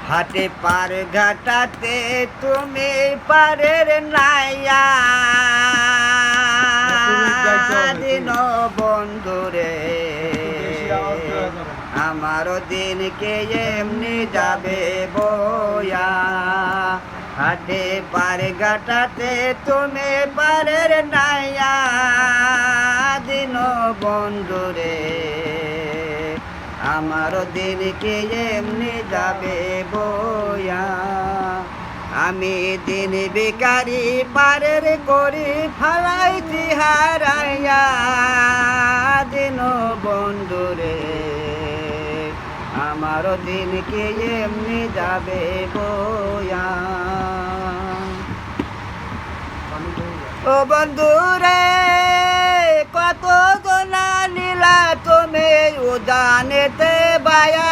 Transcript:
হাটে পার ঘাটাতে তুমি পারের নাইয়া দিন বন্ধুরে আমারও দিনকে এমনি যাবে বয়া হাটে পার ঘাটাতে তুমি পারের নাইয়া দিন বন্ধুরে আমারও দিনকে এমনি যাবে বয়া আমি দিন বেকারি পারের করি ফালাইছি হারাইয়া দিন বন্ধুরে আমারও দিনকে এমনি যাবে বয়া ও বন্ধুরে কত জনা নীলা তুমি উদানেতে বায়া